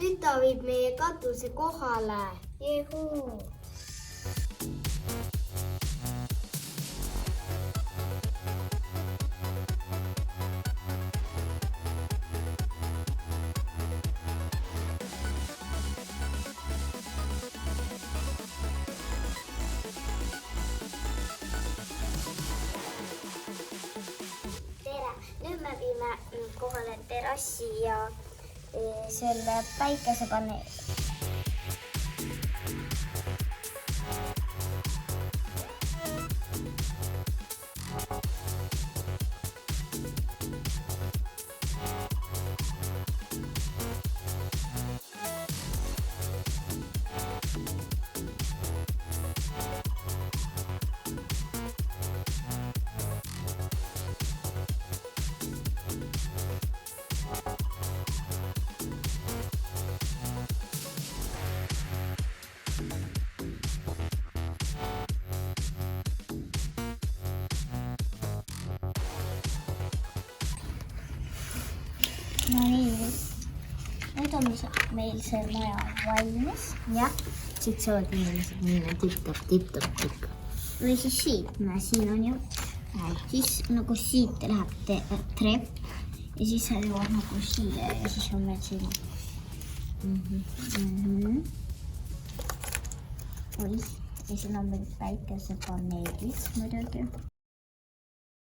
Nüüd ta viib meie katuse kohale. Juhuu! Nüüd me viime kohale terassi ja selle päikesepaneeli. No nii, nüüd on meil see maja valmis. Jah, siit saavad inimesed minna tipp-topp. Või siis siit, siin on ju. Siis nagu siit läheb trepp ja siis sa jõuad nagu siia ja siis on meil siin. Oi, ja siin on meil päikesepaneelid muidugi.